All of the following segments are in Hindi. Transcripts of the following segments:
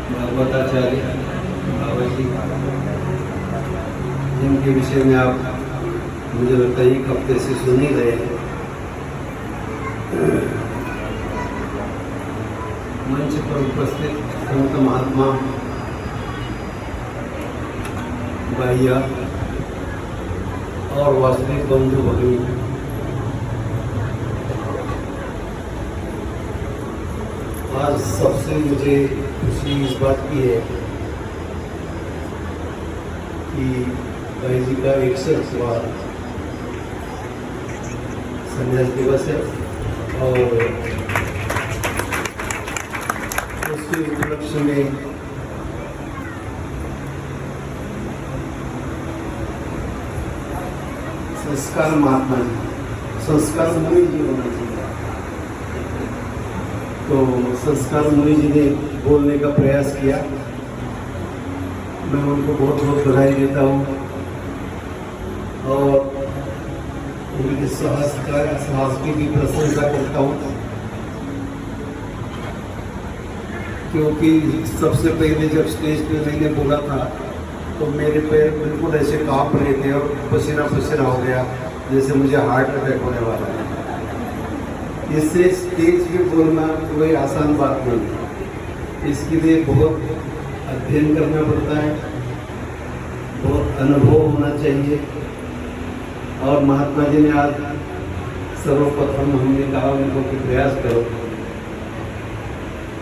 भागवताचार्य बाबा जी, जिनके विषय में आप मुझे लगता है एक हफ्ते से सुन ही रहे हैं। मंच पर उपस्थित संत महात्मा भैया और वास्तविक बंधु भगिनी, आज सबसे मुझे खुशी इस बात की है कि भाई जी का 61वां संन्यास दिवस है और उसके उपलक्ष्य में संस्कार महात्मा जी, संस्कार मुनि जी होना चाहिए। तो संस्कार मुनि जी ने बोलने का प्रयास किया, मैं उनको बहुत बहुत बधाई देता हूँ और उनके साहस की भी प्रशंसा करता हूँ, क्योंकि सबसे पहले जब स्टेज पे मैंने बोला था तो मेरे पैर बिल्कुल ऐसे कांप रहे थे और पसीना पसीना हो गया, जैसे मुझे हार्ट अटैक होने वाला है। इससे स्टेज पे बोलना कोई आसान बात नहीं है, इसके लिए बहुत अध्ययन करना पड़ता है, बहुत अनुभव होना चाहिए। और महात्मा जी ने आज सर्वप्रथम हमने कहा उनको कि प्रयास करो,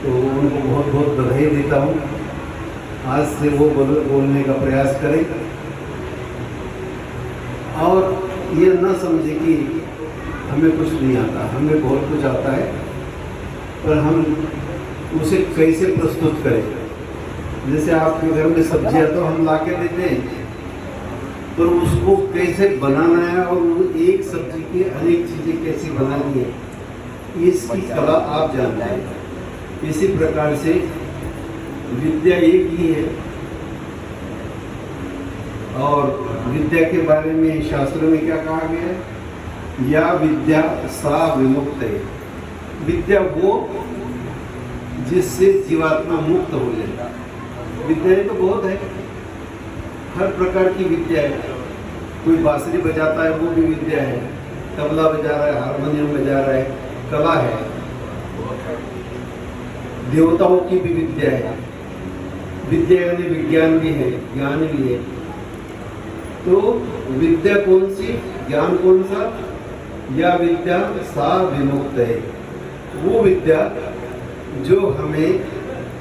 तो उनको बहुत बहुत बधाई देता हूँ। आज से वो बोलने का प्रयास करें और ये न समझे कि हमें कुछ नहीं आता, हमें बहुत कुछ आता है, पर हम उसे कैसे प्रस्तुत करें। जैसे आपके घर में सब्जियां तो हम ला के देते हैं, पर उसको कैसे बनाना है और वो एक सब्जी की अनेक चीज़ें कैसे बनानी है, इसकी कला आप जानते हैं। इसी प्रकार से विद्या एक ही है और विद्या के बारे में शास्त्र में क्या कहा गया है, या विद्या सा विमुक्त है। विद्या वो जिससे जीवात्मा मुक्त हो जाए। विद्याएं तो बहुत है, हर प्रकार की विद्या है। कोई बांसुरी बजाता है वो भी विद्या है, तबला बजा रहा है, हारमोनियम बजा रहा है, कला है। देवताओं की भी विद्या है। विद्या यानी विज्ञान भी है, ज्ञान भी है। तो विद्या कौन सी, ज्ञान कौन सा, या विद्या सा विमुक्त है। वो विद्या जो हमें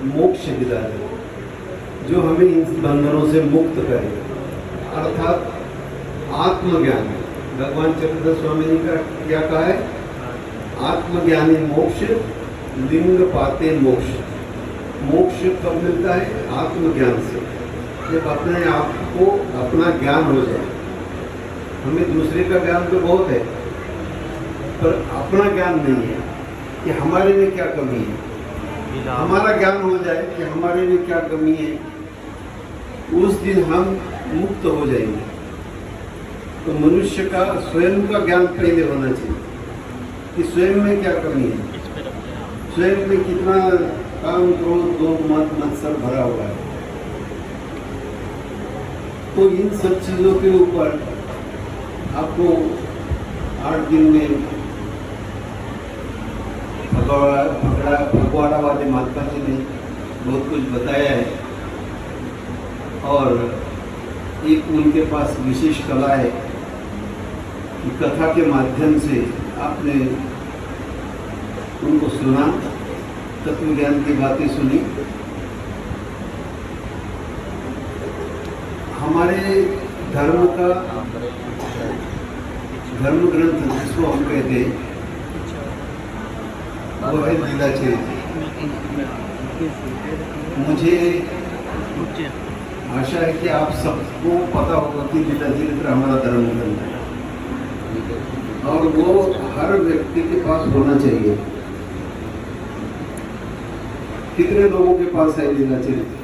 मोक्ष दिला दे, जो हमें इन बंधनों से मुक्त करे, अर्थात आत्मज्ञान। भगवान चक्रधर स्वामी जी का क्या कहा है, आत्मज्ञानी मोक्ष, लिंग पाते मोक्ष। मोक्ष कब मिलता है, आत्मज्ञान से, जब अपने आप को अपना ज्ञान हो जाए। हमें दूसरे का ज्ञान तो बहुत है, पर अपना ज्ञान नहीं है कि हमारे में क्या कमी है। हमारा ज्ञान हो जाए कि हमारे में क्या कमी है, उस दिन हम मुक्त हो जाएंगे। तो मनुष्य का स्वयं का ज्ञान पहले होना चाहिए कि स्वयं में क्या कमी है, स्वयं में कितना काम, क्रोध, लोभ, मद, मत्सर भरा हुआ है। तो इन सब चीज़ों के ऊपर आपको 8 दिन में फगवाड़ा वाले महात्मा जी ने बहुत कुछ बताया है। और एक उनके पास विशेष कला है कि कथा के माध्यम से आपने उनको सुना, तत्व ज्ञान की बातें सुनी। हमारे धर्म का धर्म ग्रंथ जिसको हम कहते हैं वो है लीला चरित्र। मुझे आशा है कि आप सबको पता होगा कि लीला चरित्र हमारा धर्म ग्रंथ है और वो हर व्यक्ति के पास होना चाहिए। कितने लोगों के पास है लीला चरित्र?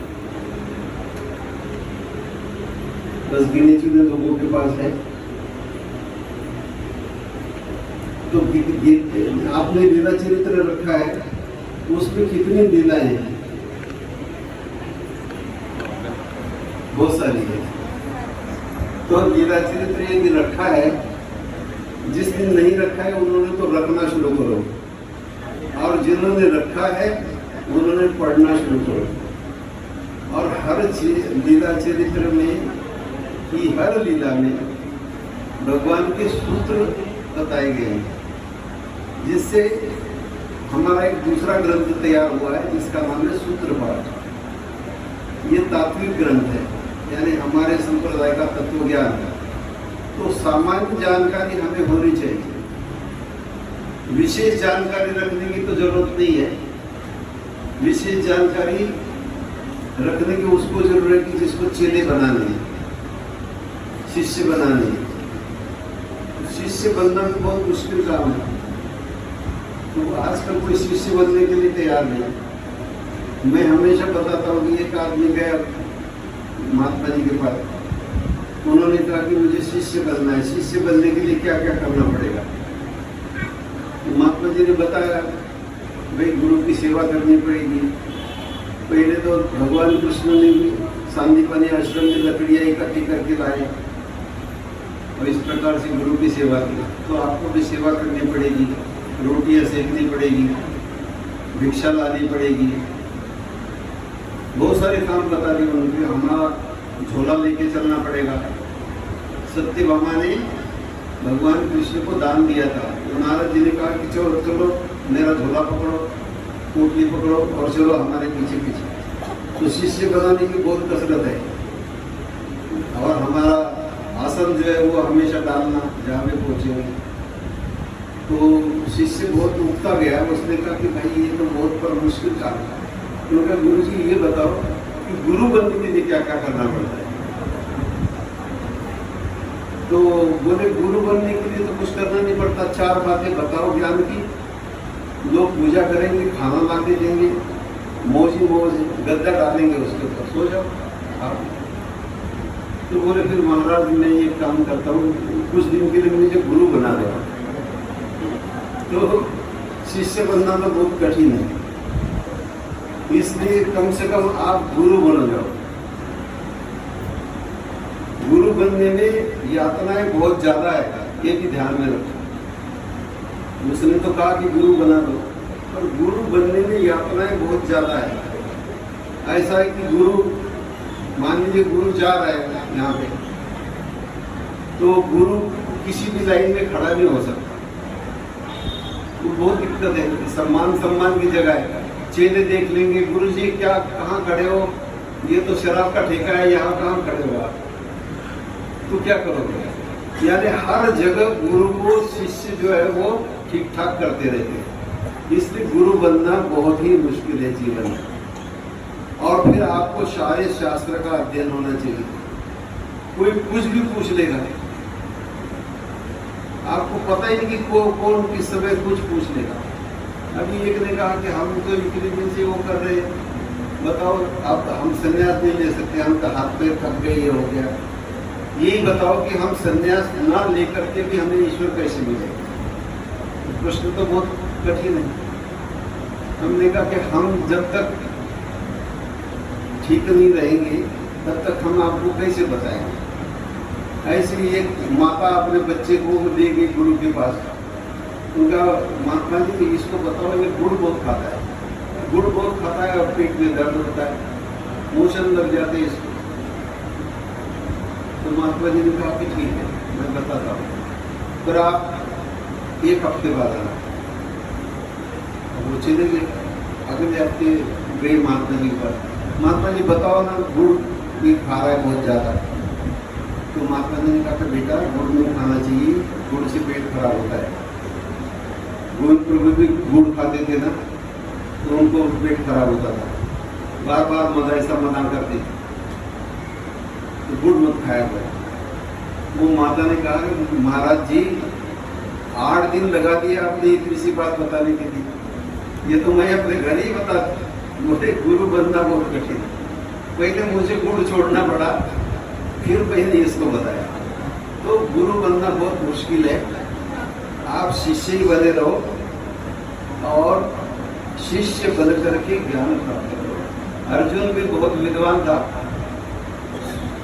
बस गिने चुने लोगों के पास है। तो आपने लीला चरित्र रखा है, उसमें कितनी लीलाएं हैं? बहुत सारी है। तो लीला चरित्र यदि रखा है, जिस दिन नहीं रखा है उन्होंने तो रखना शुरू करो, और जिन्होंने रखा है उन्होंने पढ़ना शुरू करो। और हर चीज लीला चरित्र में की हर लीला में भगवान के सूत्र बताए गए हैं, जिससे हमारा एक दूसरा ग्रंथ तैयार हुआ है जिसका नाम है सूत्र पाठ। ये तात्विक ग्रंथ है, यानी हमारे संप्रदाय का तत्व ज्ञान है। तो सामान्य जानकारी हमें होनी चाहिए, विशेष जानकारी रखने की तो जरूरत नहीं है। विशेष जानकारी रखने की उसको जरूरत है कि जिसको चेले बनाने हैं, शिष्य बनाने हैं। शिष्य बनना भी बहुत मुश्किल काम है, तो आजकल कोई शिष्य बनने के लिए तैयार नहीं। मैं हमेशा बताता हूँ कि एक आदमी गया महात्मा जी के पास, उन्होंने कहा कि मुझे शिष्य बनना है, शिष्य बनने के लिए क्या क्या करना पड़ेगा। तो महात्मा जी ने बताया, भाई गुरु की सेवा करनी पड़ेगी। पहले तो भगवान कृष्ण ने भी सांदीपनी आश्रम में लकड़ियाँ इकट्ठी करके लाए और इस प्रकार से गुरु की सेवा की। तो आपको भी सेवा करनी पड़ेगी, रोटियाँ सेकनी पड़ेगी, भिक्षा लानी पड़ेगी, बहुत सारे काम बता दिए उन्होंने। हमारा झोला लेके चलना पड़ेगा। सत्यभामा ने भगवान कृष्ण को दान दिया था, तो नारद जी ने कहा कि चलो चलो मेरा झोला पकड़ो, पोटली पकड़ो और चलो हमारे पीछे पीछे। तो शिष्य बनाने की बहुत कसरत है, और हमारा आसन जो है वो हमेशा डालना जहाँ पे पहुँचे। तो शिष्य बहुत उगता गया, उसने कहा कि भाई ये तो बहुत पर मुश्किल काम है। क्योंकि गुरु जी ये बताओ कि गुरु बनने के लिए क्या क्या करना पड़ता है। तो बोले गुरु बनने के लिए तो कुछ करना नहीं पड़ता, 4 बातें बताओ ज्ञान की। लोग पूजा करेंगे, खाना ला के देंगे, मौज ही मौज, गद्दा डालेंगे उसके ऊपर, सो जाओ आप। तो बोले फिर महाराज मैं ये काम करता हूँ, कुछ दिन के लिए मुझे गुरु बना दो। तो शिष्य बनना तो बहुत कठिन है, इसलिए कम से कम आप गुरु बन जाओ। गुरु बनने में यातनाएं बहुत ज्यादा है, ये भी ध्यान में रखो। उसने तो कहा कि गुरु बना दो, पर गुरु बनने में यातनाएं बहुत ज्यादा है। ऐसा है कि गुरु, मान लीजिए गुरु जा रहा है यहाँ पे, तो गुरु किसी भी लाइन में खड़ा नहीं हो सकता, तो बहुत दिक्कत है। सम्मान की जगह है, चेले देख लेंगे, गुरु जी क्या कहाँ खड़े हो, ये तो शराब का ठेका है, यहाँ कहाँ खड़े हो आप, तो क्या करोगे। यानी हर जगह गुरु को शिष्य जो है वो ठीक ठाक करते रहते हैं, इसलिए गुरु बनना बहुत ही मुश्किल है जीवन में। और फिर आपको सारे शास्त्र का अध्ययन होना चाहिए। कोई कुछ भी पूछ लेगा, आपको पता ही नहीं कि कौन किस समय कुछ पूछ लेगा। अभी एक ने कहा कि हम तो इतने दिन से वो कर रहे हैं, बताओ अब हम संन्यास नहीं ले सकते, हम तो हाथ पैर थक गए, ये हो गया। यही बताओ कि हम संन्यास ना लेकर के भी हमें ईश्वर कैसे मिलेगा। प्रश्न तो बहुत कठिन है। हमने कहा कि हम जब तक ठीक नहीं रहेंगे तब तक हम आपको कैसे बताएंगे। ऐसे ही एक माता अपने बच्चे को ले गई गुरु के पास, उनका महात्मा जी इसको बताओ ये गुड़ बहुत खाता है, गुड़ बहुत खाता है और पेट में दर्द होता है, मोशन लग जाते हैं इसको। तो महात्मा जी ने कहा कि ठीक है मैं बताता हूँ, पर आप 1 हफ्ते बाद आना। वो चले गए, अगले हफ्ते गए महात्मा जी के पास, महात्मा जी बताओ ना गुड़ भी खा रहा है बहुत ज़्यादा। तो महात्मा जी ने कहा कि बेटा गुड़ नहीं खाना चाहिए, गुड़ से पेट खराब होता है। गोविंद प्रभु भी गुड़ खाते थे ना, तो उनको पेट खराब होता था, बार बार मजा ऐसा मना करते, तो गुड़ मत खाया करो। वो माता ने कहा कि महाराज जी 8 दिन लगा दिया आपने इतनी सी बात बताने के लिए, ये तो मैं अपने घर ही बता। मुझे गुरु बनना बहुत कठिन, पहले मुझे गुड़ छोड़ना पड़ा, फिर मैंने इसको बताया। तो गुरु बनना बहुत मुश्किल है, आप शिष्य ही बने रहो और शिष्य बन करके ज्ञान प्राप्त करो। अर्जुन भी बहुत विद्वान था,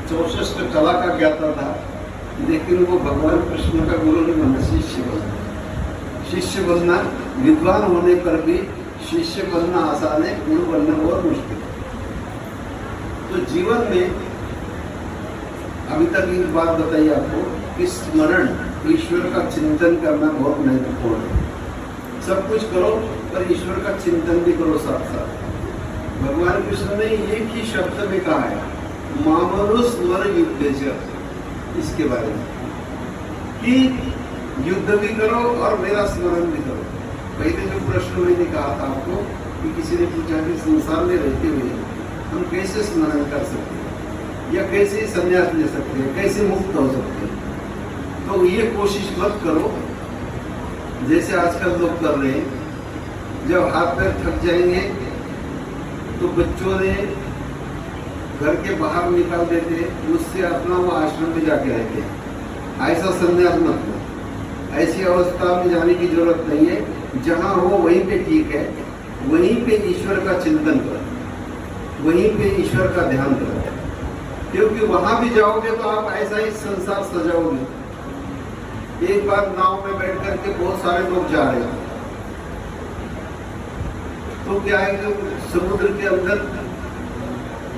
64 कला का ज्ञाता था, लेकिन वो भगवान कृष्ण का गुरु नहीं बना, शिष्य बना। शिष्य बनना, विद्वान होने पर भी शिष्य बनना आसान है, गुरु बनना बहुत मुश्किल है। तो जीवन में अभी तक एक बात बताई आपको कि स्मरण, ईश्वर का चिंतन करना बहुत महत्वपूर्ण है। सब कुछ करो पर ईश्वर का चिंतन भी करो साथ साथ। भगवान कृष्ण ने एक ही शब्द में कहा है, मामनु स्मर युद्धेश्वर, इसके बारे में कि युद्ध भी करो और मेरा स्मरण भी करो। पहले जो प्रश्न मैंने कहा था आपको कि किसी ने पूछा कि संसार में रहते हुए हम कैसे स्मरण कर सकते हैं या कैसे संन्यास ले सकते हैं, कैसे मुक्त हो सकते हैं। तो ये कोशिश मत करो जैसे आजकल लोग कर रहे हैं। जब हाथ पैर थक जाएंगे तो बच्चों ने घर के बाहर निकाल देते, उससे अपना वो आश्रम में जाके रहते हैं। ऐसा संन्यास मत लो, ऐसी अवस्था में जाने की जरूरत नहीं है। जहाँ हो वहीं पे ठीक है, वहीं पे ईश्वर का चिंतन करो, वहीं पे ईश्वर का ध्यान करो, क्योंकि वहां भी जाओगे तो आप ऐसा ही संसार सजाओगे। एक बार नाव में बैठ करके बहुत सारे लोग जा रहे हैं, तो क्या है कि समुद्र के अंदर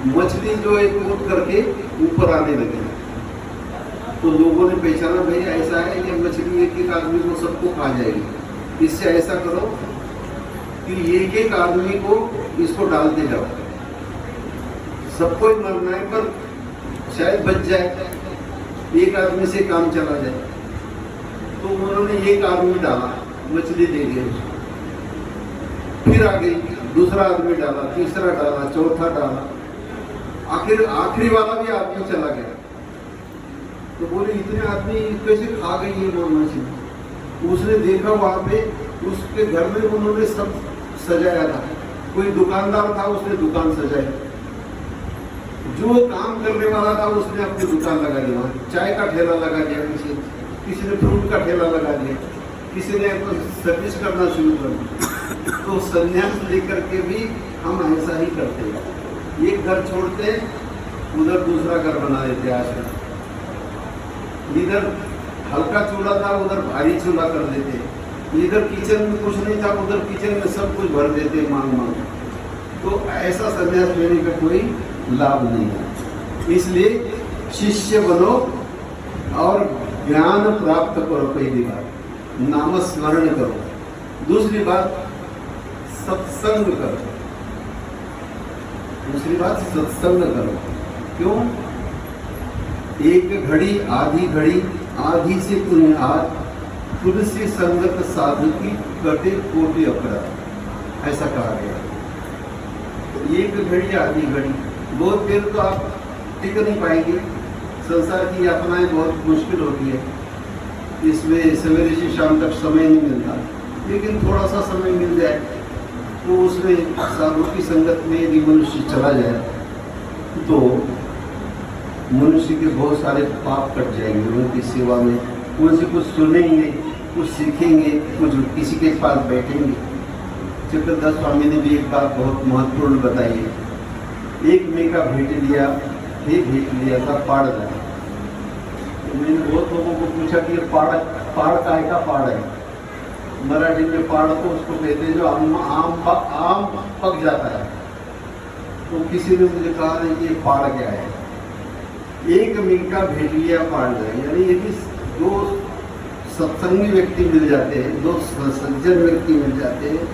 मछली जो है कूद करके ऊपर आने लगे। तो लोगों ने पहचाना, भाई ऐसा है कि मछली एक एक आदमी को सबको खा जाएगी, इससे ऐसा करो कि एक एक आदमी को इसको डालते जाओ, सबको ही मरना है पर शायद बच जाए, एक आदमी से काम चला जाए। तो उन्होंने एक आदमी डाला, मछली दे गए, फिर आ गई, दूसरा आदमी डाला, तीसरा डाला, चौथा डाला, आखिरी वाला भी आदमी चला गया। तो बोले इतने आदमी कैसे खा गई ये मछली। उसने देखा वहां पे उसके घर में उन्होंने सब सजाया था, कोई दुकानदार था उसने दुकान सजाई, जो काम करने वाला था उसने अपनी दुकान लगा दी, वहां चाय का ठेला लगा दिया, किसी ने फ्रूट का ठेला लगा दिया, किसी ने सर्विस करना शुरू कर दिया। तो संन्यास लेकर के भी हम ऐसा ही करते हैं, एक घर छोड़ते उधर दूसरा घर बना देते। आश्रम इधर हल्का चूल्हा था उधर भारी चूल्हा कर देते, इधर किचन में कुछ नहीं था उधर किचन में सब कुछ भर देते मांग मांग। तो ऐसा संन्यास लेने का कोई लाभ नहीं है। इसलिए शिष्य बनो और ज्ञान प्राप्त करो। पहली बात नाम स्मरण करो, दूसरी बात सत्संग करो, दूसरी बात सत्संग करो। क्यों? एक घड़ी आधी से पुण्यात, तुलसी संगत साधु की कटे कोटि अपराध, ऐसा कहा गया। एक घड़ी आधी घड़ी, बहुत देर तो आप टिक नहीं पाएंगे, संसार की यातनाएं बहुत मुश्किल होती है, इसमें सवेरे से शाम तक समय नहीं मिलता। लेकिन थोड़ा सा समय मिल जाए तो उसमें साधु की संगत में यदि मनुष्य चला जाए तो मनुष्य के बहुत सारे पाप कट जाएंगे। उनकी सेवा में उनसे कुछ सुनेंगे, कुछ सीखेंगे, कुछ किसी के पास बैठेंगे। चक्रधर स्वामी ने भी एक बात बहुत महत्वपूर्ण बताई है, एक में का भेंट लिया था पाड़ जाए। तो मैंने बहुत लोगों को पूछा कि ये पाड़ काय का पाड़ है। मराठी में पाड़ तो उसको कहते हैं जो आम पक जाता है। तो किसी ने मुझे कहा नहीं कि ये पाड़ क्या है। एक मील का भेंट लिया पाड़ जाए, यानी यदि दो सत्संगी व्यक्ति मिल जाते हैं, दो सज्जन व्यक्ति मिल जाते हैं,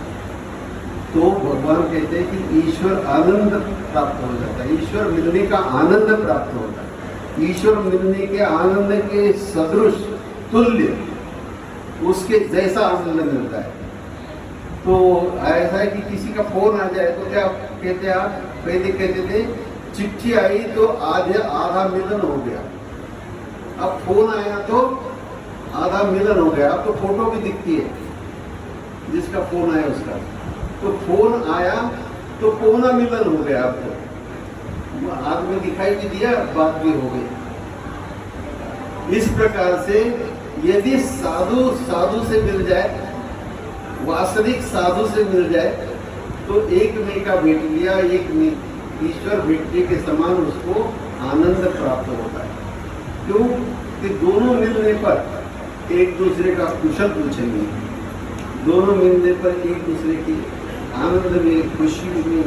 तो भगवान कहते हैं कि ईश्वर आनंद प्राप्त हो जाता है। ईश्वर मिलने का आनंद प्राप्त होता है। ईश्वर मिलने के आनंद के सदृश तुल्य उसके जैसा आनंद मिलता है। तो ऐसा है कि किसी का फोन आ जाए तो क्या कहते हैं आप? पहले कहते थे चिट्ठी आई तो आधा मिलन हो गया, अब फोन आया तो आधा मिलन हो गया। अब तो फोटो भी दिखती है जिसका फोन आया उसका, तो फोन आया तो पौना मिलन हो गया। आपको आदमी दिखाई भी दिया, बात भी हो गई। इस प्रकार से यदि साधु साधु से मिल जाए, वास्तविक साधु से मिल जाए, तो एक में का भेट लिया, एक में ईश्वर भेटने के समान उसको आनंद प्राप्त होता है। क्यों कि दोनों मिलने पर एक दूसरे का कुशल पूछेंगे, दोनों मिलने पर एक दूसरे की आनंद में, खुशी में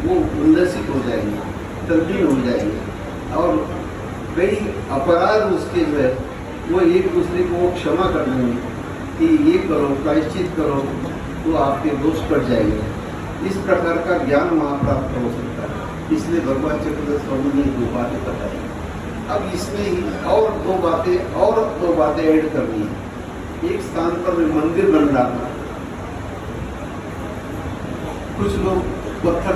वो उल्लसित हो जाएंगे, तल्लीन हो जाएंगे, और कई अपराध उसके जो है वो एक दूसरे को क्षमा कर देंगे कि ये करो, प्रायश्चित करो, तो आपके दोष कट जाएंगे। इस प्रकार का ज्ञान वहाँ प्राप्त हो सकता है। इसलिए भगवान चक्रधर स्वामी ने 2 बातें बताई। अब इसमें ही और दो बातें ऐड करनी है। एक स्थान पर मंदिर बन रहा था, कुछ लोग पत्थर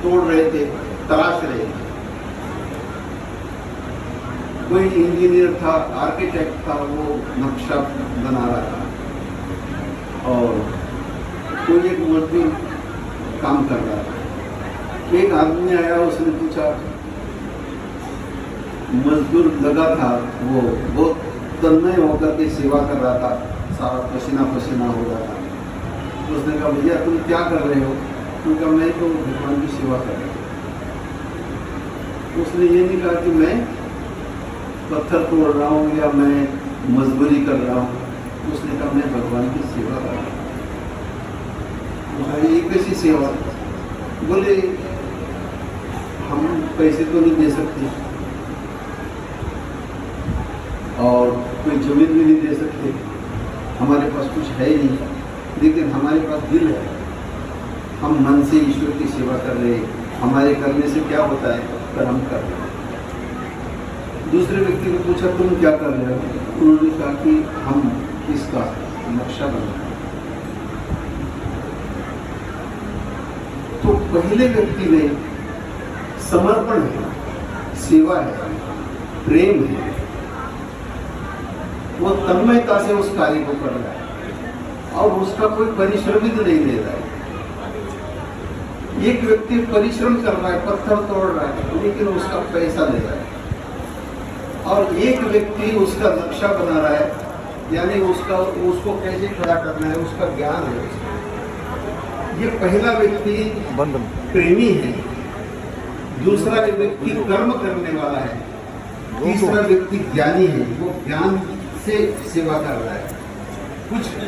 तोड़ रहे थे, तराश रहे थे। कोई इंजीनियर था, आर्किटेक्ट था, वो नक्शा बना रहा था, और कोई एक मजदूर काम कर रहा था। एक आदमी आया, उसने पूछा, मजदूर लगा था, वो बहुत तन्मय होकर के सेवा कर रहा था, सारा पसीना पसीना हो रहा था। उसने कहा, भैया तुम क्या कर रहे हो? उसने कहा, मैं तो भगवान की सेवा कर रहा हूँ। उसने ये नहीं कहा कि मैं पत्थर तोड़ रहा हूँ या मैं मजदूरी कर रहा हूँ। उसने कहा, मैं भगवान की सेवा कर रहा हूँ। ये कैसी सेवा? बोले, हम पैसे तो नहीं दे सकते और कोई जमीन भी नहीं दे सकते, हमारे पास कुछ है ही नहीं, लेकिन हमारे पास दिल है, हम मन से ईश्वर की सेवा कर रहे हैं, हमारे करने से क्या होता है, पर हम कर रहे हैं। दूसरे व्यक्ति को पूछा, तुम क्या कर रहे हो? उन्होंने कहा कि हम इसका नक्शा बना रहे हैं। तो पहले व्यक्ति में समर्पण है, सेवा है, प्रेम है, वो तन्मयता से उस कार्य को कर रहा है और उसका कोई परिश्रम भी नहीं ले रहा है। एक व्यक्ति परिश्रम कर रहा है, पत्थर तोड़ रहा है, लेकिन उसका पैसा ले रहा है, और एक व्यक्ति उसका नक्शा बना रहा है, यानी उसको कैसे खड़ा करना है, उसका ज्ञान है उसका। ये पहला व्यक्ति प्रेमी है, दूसरा व्यक्ति कर्म करने वाला है, तीसरा व्यक्ति ज्ञानी है, वो ज्ञान से सेवा कर रहा है,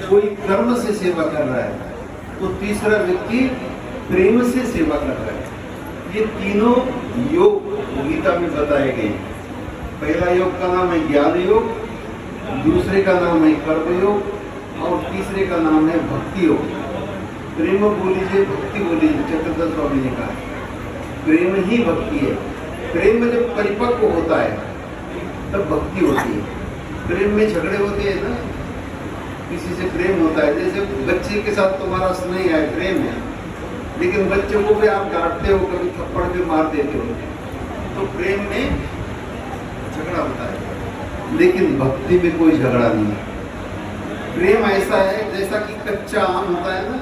कोई कर्म से सेवा कर रहा है, तो तीसरा व्यक्ति प्रेम से सेवा कर रहा है। ये तीनों योग गीता में बताए गए। पहला योग का नाम है ज्ञान योग, दूसरे का नाम है कर्म योग, और तीसरे का नाम है भक्ति योग। प्रेम बोलीजिए, भक्ति बोलीजिए, चक्रधर स्वामी ने कहा प्रेम ही भक्ति है। प्रेम जब परिपक्व होता है तब भक्ति होती है। प्रेम में झगड़े होते हैं ना, किसी से प्रेम होता है, जैसे बच्चे के साथ तुम्हारा स्नेह है, प्रेम है, लेकिन बच्चे को भी आप डांटते हो, कभी थप्पड़ भी मार देते हो, तो प्रेम में झगड़ा होता है, लेकिन भक्ति में कोई झगड़ा नहीं है। प्रेम ऐसा है जैसा कि कच्चा आम होता है ना,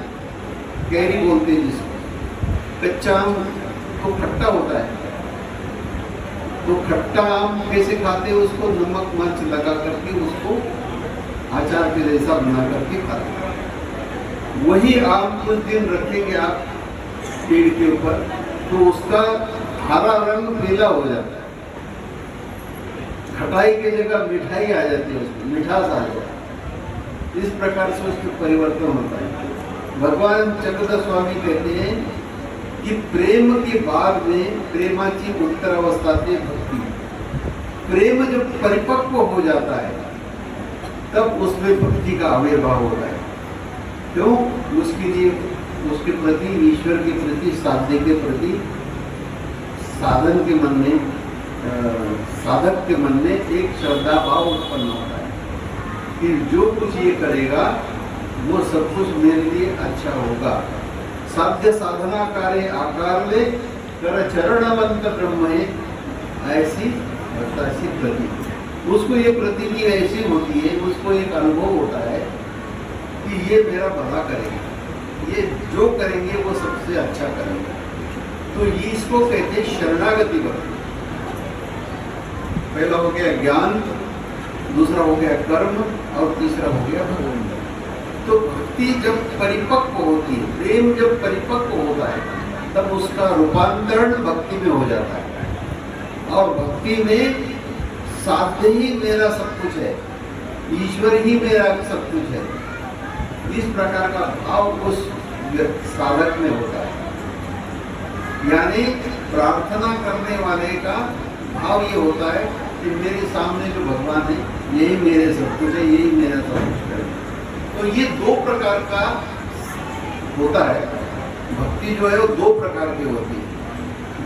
कैरी बोलते हैं जिसको, कच्चा आम तो खट्टा होता है, तो खट्टा आम कैसे खाते हैं? उसको नमक मिर्च लगा करके उसको अचार के जैसा बना करके खाते हैं। वही आम कुछ दिन रखेंगे आप पेड़ के ऊपर, तो उसका हरा रंग पीला हो जाता है, खटाई की जगह मिठाई आ जाती है, उसमें मिठास आ जाता है। इस प्रकार से उसमें परिवर्तन होता है। भगवान चक्रधर स्वामी कहते हैं कि प्रेम के बाद में प्रेमाची उत्तर अवस्था से भक्ति। प्रेम जब परिपक्व हो जाता है तब उसमें भक्ति का आविर्भाव होता है। क्यों? उसके प्रति, ईश्वर के प्रति, साध्य के प्रति साधन के मन में, साधक के मन में एक श्रद्धा भाव उत्पन्न होता है कि जो कुछ ये करेगा वो सब कुछ मेरे लिए अच्छा होगा। साध्य साधना कार्य आकार ले कर चरणवंत ब्रह्म ऐसी प्रति, उसको ये प्रतीति ऐसी होती है, उसको एक अनुभव होता है कि ये मेरा भला करेगा, ये जो करेंगे वो सबसे अच्छा करेंगे। तो इसको कहते हैं शरणागति भक्ति। पहला हो गया ज्ञान, दूसरा हो गया कर्म और तीसरा हो गया भगवान। तो भक्ति जब परिपक्व होती है, प्रेम जब परिपक्व होता है, तब उसका रूपांतरण भक्ति में हो जाता है। और भक्ति में साध्य ही मेरा सब कुछ है, ईश्वर ही मेरा सब कुछ है, इस प्रकार का भाव उस साधक में होता है। यानी प्रार्थना करने वाले का भाव ये होता है कि मेरे सामने जो भगवान है यही मेरे सब कुछ है, यही मेरा सब कुछ है। तो ये दो प्रकार का होता है। भक्ति जो है वो दो प्रकार की होती है।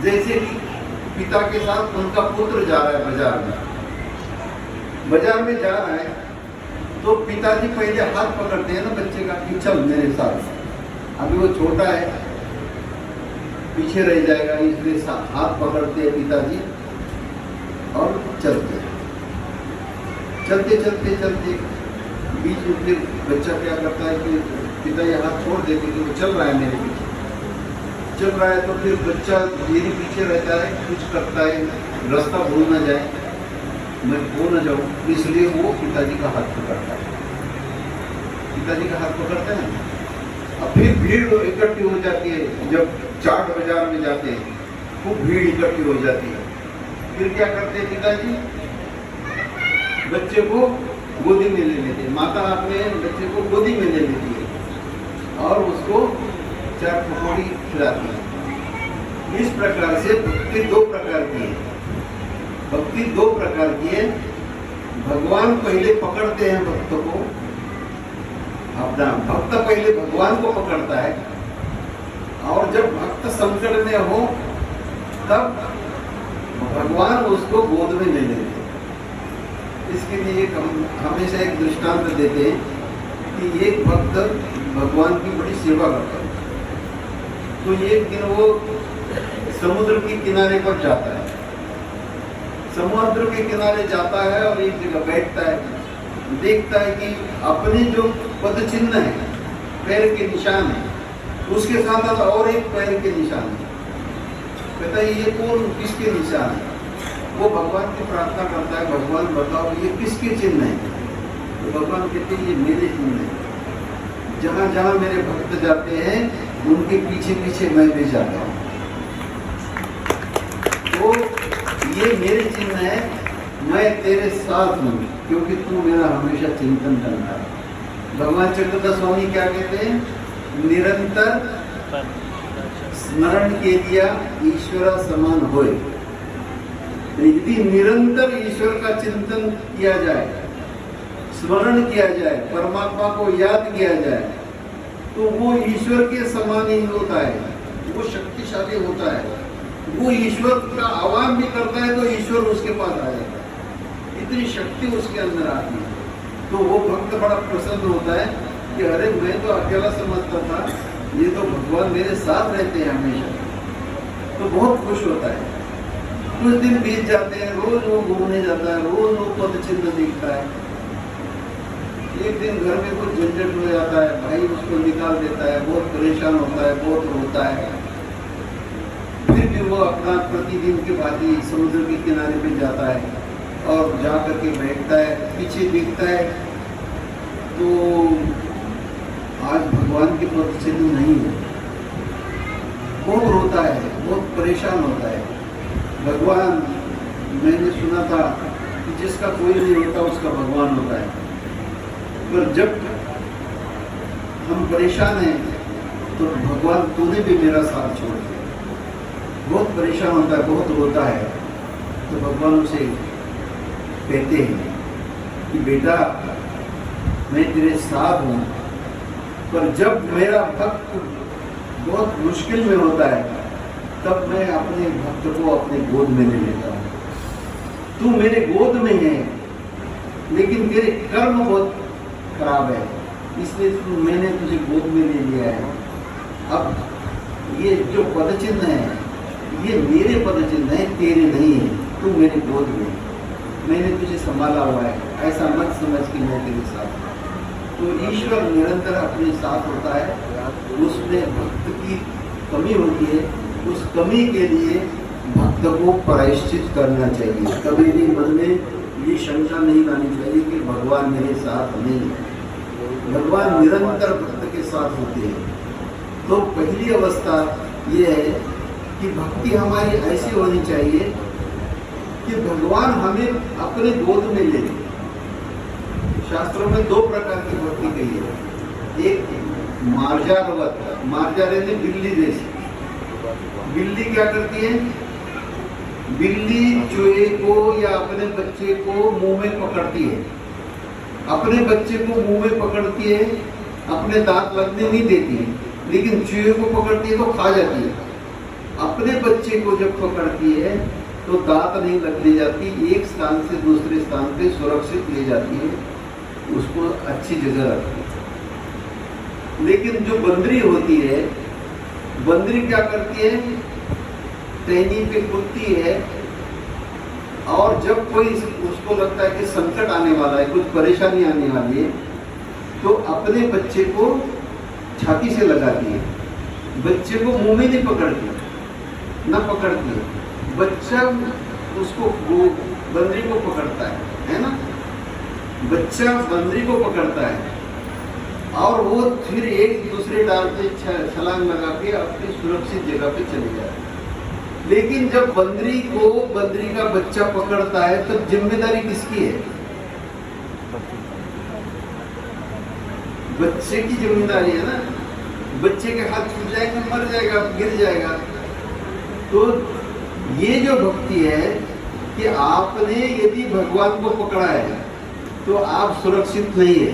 जैसे कि पिता के साथ उनका पुत्र जा रहा है बाजार में जा रहा है, तो पिताजी पहले हाथ पकड़ते हैं ना बच्चे का कि चल मेरे साथ, अभी वो छोटा है पीछे रह जाएगा, इसलिए हाथ पकड़ते हैं पिताजी और चलते चलते बीच में फिर बच्चा क्या करता है कि पिता ये हाथ छोड़ देते कि वो चल रहा है मेरे पीछे, चल रहा है, तो फिर बच्चा मेरे पीछे रहता है, कुछ करता है, रास्ता भूल ना जाए, मैं खो न जाऊं, इसलिए वो पिताजी का हाथ पकड़ता है। पिताजी का हाथ पकड़ता है, अब फिर भीड़ इकट्ठी हो जाती है। जब चाट बाजार में जाते हैं खूब भीड़ इकट्ठी हो जाती है, फिर क्या करते हैं पिताजी, बच्चे को गोदी में ले लेते हैं, माता अपने बच्चे को गोदी में ले लेती है और उसको चाट पकौड़ी खिलाती है। इस प्रकार से भक्ति दो प्रकार की है। भक्ति दो प्रकार की है। भगवान पहले पकड़ते हैं भक्त को, अपना भक्त पहले भगवान को पकड़ता है, और जब भक्त संकट में हो तब भगवान उसको गोद में ले लेते हैं। इसके लिए हम हमेशा एक दृष्टांत देते हैं कि एक भक्त भगवान की बड़ी सेवा करता है, तो एक दिन वो समुद्र के किनारे पर जाता है, समुद्र के किनारे जाता है और एक जगह बैठता है, देखता है कि अपने जो पद चिन्ह है, पैर के निशान है, उसके साथ साथ और एक पैर के निशान है। कहता है ये कौन किसके निशान है? वो भगवान की प्रार्थना करता है, भगवान बताओ ये किसके चिन्ह है? तो भगवान कहते हैं ये मेरे चिन्ह है, जहाँ जहाँ मेरे भक्त जाते हैं उनके पीछे पीछे मैं भी जाता हूँ। तो ये मेरे चिन्ह है, मैं तेरे साथ हूँ क्योंकि तू मेरा हमेशा चिंतन करता है। भगवान चक्रधर स्वामी क्या कहते हैं? निरंतर स्मरण के दिया ईश्वर समान होए। यदि निरंतर ईश्वर का चिंतन किया जाए, स्मरण किया जाए, परमात्मा को याद किया जाए, तो वो ईश्वर के समान ही होता है, वो शक्तिशाली होता है। वो ईश्वर का आह्वान भी करता है तो ईश्वर उसके पास आ जाता है, इतनी शक्ति उसके अंदर आती है। तो वो भक्त बड़ा प्रसन्न होता है कि अरे मैं तो अकेला समझता था, ये तो भगवान मेरे साथ रहते हैं हमेशा, तो बहुत खुश होता है। कुछ दिन बीत जाते हैं, रोज वो घूमने जाता है, रोज वो पद चिन्ह देखता है। एक दिन घर में कुछ झंझट हो जाता है, भाई उसको निकाल देता है, बहुत परेशान होता है, बहुत रोता है। फिर भी वो अपना प्रतिदिन के बाद ही समुद्र के किनारे पे जाता है और जा करके बैठता है, पीछे देखता है तो आज भगवान के पद चिन्ह नहीं है। बहुत रोता है, बहुत परेशान होता है। भगवान, मैंने सुना था कि जिसका कोई नहीं होता उसका भगवान होता है, पर जब हम परेशान हैं तो भगवान तूने भी मेरा साथ छोड़ दिया। बहुत परेशान होता है, बहुत रोता है, तो भगवान उसे कहते हैं कि बेटा मैं तेरे साथ हूँ, पर जब मेरा भक्त बहुत मुश्किल में होता है तब मैं अपने भक्त को अपने गोद में ले लेता हूँ। तू मेरे गोद में है लेकिन तेरे कर्म बहुत खराब है, इसलिए मैंने तुझे गोद में ले लिया है। अब ये जो पद चिन्ह है ये मेरे पद चिन्ह है, तेरे नहीं है, तू मेरे गोद में, मैंने तुझे संभाला हुआ है, ऐसा मत समझ कि मैं तेरे साथ हूँ। तो ईश्वर निरंतर अपने साथ होता है, उसमें भक्त की कमी होती है, उस कमी के लिए भक्त को प्रायश्चित करना चाहिए। कभी भी मन में ये शंका नहीं लानी चाहिए कि भगवान मेरे साथ नहीं है। भगवान निरंतर भक्त के साथ होते हैं। तो पहली अवस्था ये है कि भक्ति हमारी ऐसी होनी चाहिए कि भगवान हमें अपने गोद में ले लें। शास्त्रों में दो प्रकार की भक्ति कही है। एक मार्जारवत, मार्जार यानी बिल्ली जैसी। बिल्ली क्या करती है? बिल्ली चूहे को या अपने बच्चे को मुंह में पकड़ती है। अपने बच्चे को मुंह में पकड़ती है, अपने दांत लगने नहीं देती है, लेकिन चूहे को पकड़ती है तो खा जाती है। अपने बच्चे को जब पकड़ती है तो दांत नहीं लगने जाती, एक स्थान से दूसरे स्थान पे सुरक्षित ले जाती है, उसको अच्छी जगह रखती है। लेकिन जो बंदरी होती है, बंदरी क्या करती है? टहनी पे कूदती है और जब कोई उसको लगता है कि संकट आने वाला है, कुछ परेशानी आने वाली है, तो अपने बच्चे को छाती से लगाती है। बच्चे को मुंह में नहीं पकड़ती, ना पकड़ती है, बच्चा उसको बंदरी को पकड़ता है ना? बच्चा बंदरी को पकड़ता है और वो फिर एक दूसरे डाल पे छलांग लगा के अपनी सुरक्षित जगह पे चले जाते हैं। लेकिन जब बंदरी को बंदरी का बच्चा पकड़ता है तो जिम्मेदारी किसकी है? बच्चे की जिम्मेदारी है ना। बच्चे के हाथ छूट जाएगा, मर जाएगा, गिर जाएगा। तो ये जो भक्ति है कि आपने यदि भगवान को पकड़ा है तो आप सुरक्षित नहीं है।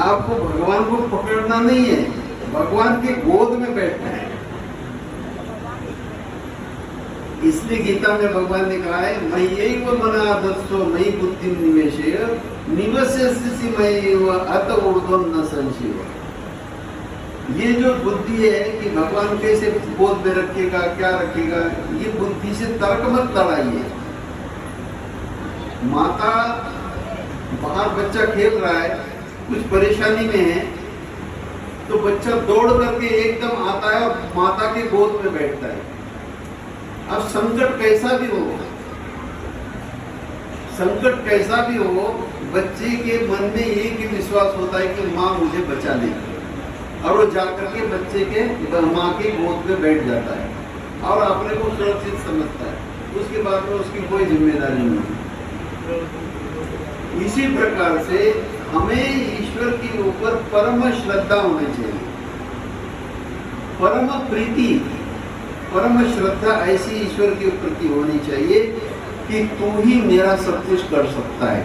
आपको भगवान को पकड़ना नहीं है, भगवान के गोद में बैठना है। इसलिए गीता में भगवान ने कहा है, मय्यैव मनाधत्सो मयि बुद्धि निवेशय निवस्यसि मय्यैव अत ऊर्ध्वं न संशय। ये जो बुद्धि है कि भगवान कैसे गोद में रखेगा, क्या रखेगा, ये बुद्धि से तर्क मत लड़ाइए। माता बाहर बच्चा खेल रहा है, कुछ परेशानी में है, तो बच्चा दौड़ करके एकदम आता है और माता के गोद में बैठता है। अब संकट कैसा भी हो, संकट कैसा भी हो, बच्चे के मन में एक ही विश्वास होता है कि माँ मुझे बचा लेगी, और वो जाकर के बच्चे के माँ के गोद में बैठ जाता है और अपने को सुरक्षित समझता है। उसके बाद में उसकी कोई जिम्मेदारी नहीं। इसी प्रकार से हमें ईश्वर के ऊपर परम श्रद्धा होनी चाहिए, परम प्रीति, परम श्रद्धा ऐसी ईश्वर के प्रति होनी चाहिए कि तू ही मेरा सब कुछ कर सकता है।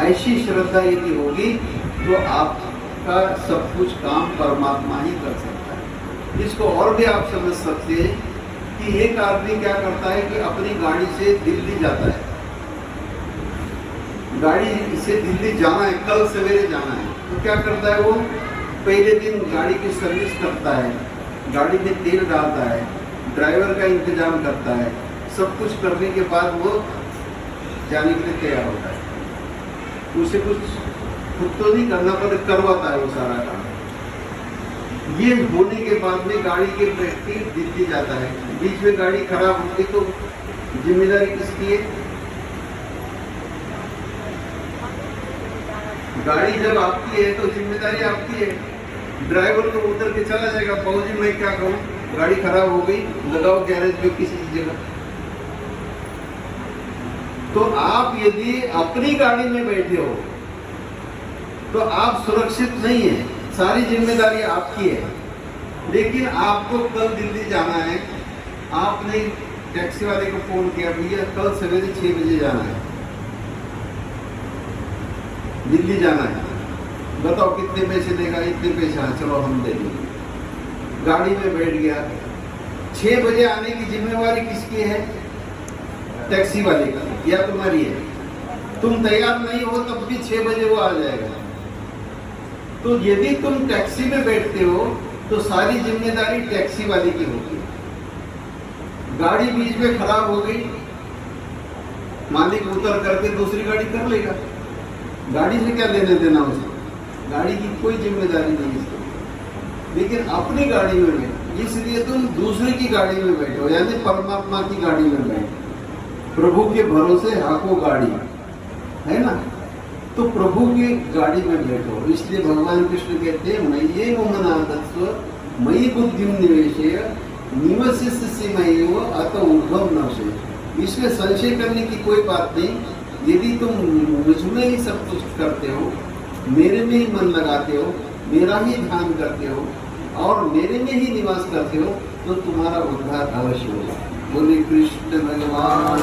ऐसी श्रद्धा यदि होगी तो आपका सब कुछ काम परमात्मा ही कर सकता है। इसको और भी आप समझ सकते हैं कि एक आदमी क्या करता है कि अपनी गाड़ी से दिल्ली जाता है, गाड़ी से दिल्ली जाना है, कल सवेरे जाना है, तो क्या करता है वो? पहले दिन गाड़ी की सर्विस करता है, गाड़ी में तेल डालता है, ड्राइवर का इंतजाम करता है, सब कुछ करने के बाद वो जाने के लिए तैयार होता है। उसे कुछ खुद तो नहीं करना, पर करवाता है वो सारा काम। ये होने के बाद में गाड़ी के व्यक्ति दिल्ली जाता है, बीच में गाड़ी खराब हो गई तो जिम्मेदारी किसकी है? गाड़ी जब आपकी है तो जिम्मेदारी आपकी है। ड्राइवर तो उतर के चला जाएगा, बाबूजी मैं क्या कहूँ, गाड़ी खराब हो गई, लगाओ गैरेज में किसी जगह। तो आप यदि अपनी गाड़ी में बैठे हो तो आप सुरक्षित नहीं है, सारी जिम्मेदारी आपकी है। लेकिन आपको कल दिल्ली जाना है, आपने टैक्सी वाले को फोन किया, भैया कल सवेरे 6 बजे जाना है, दिल्ली जाना है, बताओ कितने पैसे देगा? इतने पैसे, हाँ चलो हम दे देंगे। गाड़ी में बैठ गया, 6 बजे आने की जिम्मेवारी किसकी है? टैक्सी वाले का या तुम्हारी है? तुम तैयार नहीं हो तब भी 6 बजे वो आ जाएगा। तो यदि तुम टैक्सी में बैठते हो तो सारी जिम्मेदारी टैक्सी वाले की होगी। गाड़ी बीच में खराब हो गई, मालिक उतर करके दूसरी गाड़ी कर लेगा, गाड़ी से क्या लेने देना उसे, गाड़ी की कोई जिम्मेदारी नहीं है। लेकिन अपनी गाड़ी में, इसलिए तुम दूसरे की गाड़ी में बैठो, यानी परमात्मा की गाड़ी में बैठो। प्रभु के भरोसे हाको गाड़ी, है ना। तो प्रभु की गाड़ी में बैठो। इसलिए भगवान कृष्ण कहते हैं मय्ये मनादत्स्व मयि बुद्धिम निवेशय निवसिष्यसि मय्येव अत ऊर्ध्वं न संशयः। इसमें संशय करने की कोई बात नहीं। यदि तुम मुझ में ही सब कुछ करते हो, मेरे में ही मन लगाते हो, मेरा ही ध्यान करते हो और मेरे में ही निवास करते हो, तो तुम्हारा उद्धार अवश्य होगा। बोले कृष्ण भगवान।